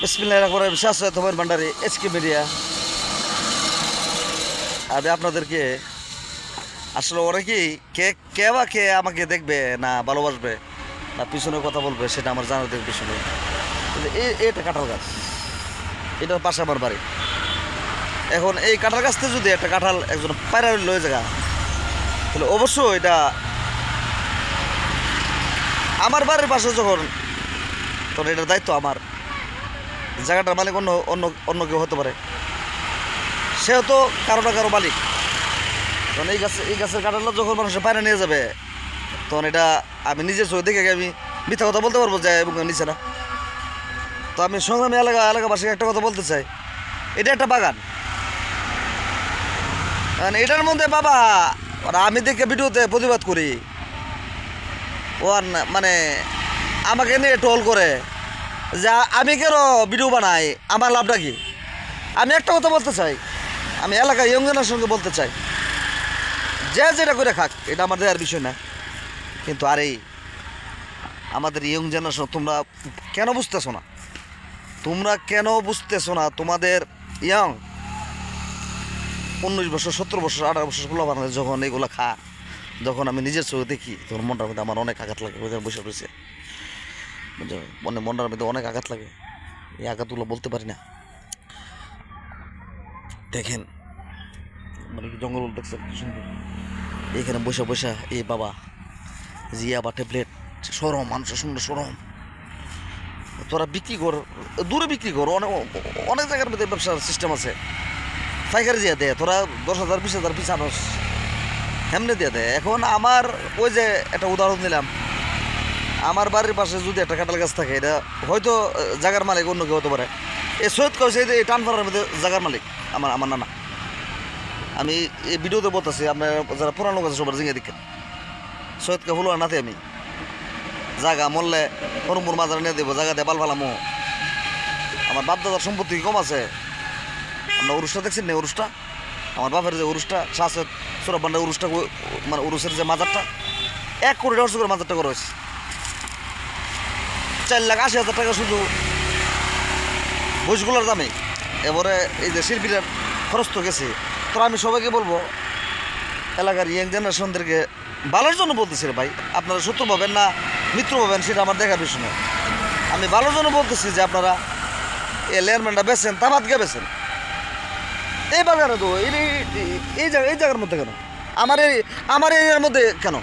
বিসমিল্লাহির রহমানির রহিম। শাশ্বত তোমার ভান্ডারি এসকে মিডিয়া। আমি আপনাদেরকে আসলে অনেকেই কে কে বা কে আমাকে দেখবে না ভালোবাসবে না পিছনে কথা বলবে সেটা আমার জানার দেখবে পিছনে। এটা কাঁঠাল গাছ, এটার পাশে আমার বাড়ি। এখন এই কাঁঠাল গাছ থেকে যদি একটা কাঁঠাল একজন পায়রা লয়ে জায়গা, তাহলে অবশ্যই এটা আমার বাড়ির পাশে যখন, তখন এটার দায়িত্ব আমার। জায়গাটার মালিক অন্য অন্য অন্য কেউ হতে পারে, সেও তো কারো না কারো মালিক। তখন এই গাছের কাঁঠালটা যখন মানুষের পায়রা নিয়ে যাবে, তখন এটা আমি নিজের চোখে দেখে আমি মিথ্যা কথা বলতে পারবো যে এবং নিচে না। তো আমি সংগ্রামী এলাকাবাসীকে একটা কথা বলতে চাই, এটা একটা বাগান। কারণ এটার মধ্যে বাবা আমি দেখে ভিডিওতে প্রতিবাদ করি, ও মানে আমাকে নিয়ে ট্রোল করে যে আমি কেন ভিডিও বানাই, আমার লাভটা কি। আমি একটা কথা বলতে চাই, আমি এলাকার ইয়ং জেনারেশনকে বলতে চাই, যে যেটা করে খাক, এটা আমাদের আর বিষয় না। কিন্তু আর এই আমাদের ইয়ং জেনারেশন তোমরা কেন বুঝতেছো না? তোমরা কেন বুঝতেছো না? তোমাদের ইয়ং 19 বছর 17 বছর 18 বছর গুলো বানালে যখন এগুলো খা, যখন আমি নিজের চোখে দেখি, তখন মনটার মধ্যে আমার অনেক আঘাত লাগে। ওদের বসে রয়েছে মনটার মধ্যে অনেক আঘাত লাগে। এই আঘাতগুলো বলতে পারি না। দেখেন মানে কি জঙ্গল দেখছেন কি সুন্দর, এইখানে বসে বসে এই বাবা জিয়া বা ট্যাবলেট সরম, মানুষের সুন্দর সরম। তোরা বিক্রি কর, দূরে বিক্রি কর, অনেক অনেক জায়গার মধ্যে ব্যবসার সিস্টেম আছে। পাইকারি দিয়ে দেয়, তোরা 10,000 20,000 পিস আনস, এমনি দিয়ে দেয়। এখন আমার ওই যে একটা উদাহরণ দিলাম, আমার বাড়ির পাশে যদি একটা কাঁঠাল গাছ থাকে, এটা হয়তো জায়গার মালিক অন্য কেউ হতে পারে। এই সৈয়দ কইছে যে এই টানপাড়ার মধ্যে জায়গার মালিক আমার আমার নানা। আমি এই ভিডিওতে বলতেছি, আপনার যারা পুরানো লোক আছে সবার জিঙে দেখেন। সৈয়দকে হলো নাতে আমি জায়গা মরলে হরমপুর মাজারে নিয়ে দেবো, জায়গা দিয়ে পাল ফালামো। আমার বাপ দাদার সম্পত্তি কম আছে। আমরা উরুসটা দেখছেন না? উরুসটা আমার বাপের যে উরুসটা শাসের সুরবান্ডার উরুসটা, মানে উরুসের যে মাজারটা 1 কোটি টাকা করে মাজারটা করা হয়েছে। 4,80,000 টাকা শুধু বইসগুলোর দামে। এবারে এই যে শিল্পীরা খরচ তো গেছে। তো আমি সবাইকে বলবো, এলাকার ইয়াং জেনারেশনদেরকে ভালোর জন্য বলতেছি রে ভাই, আপনারা শত্রু পাবেন না মিত্র পাবেন সেটা আমার দেখার বিষয় নয়। আমি ভালোর জন্য বলতেছি যে আপনারা এই লেয়ারম্যানটা বেছেন, তাবাদকে বেছেন। এই বাজারে তো এই জায়গার মধ্যে কেন, আমার এরিয়ার মধ্যে কেন?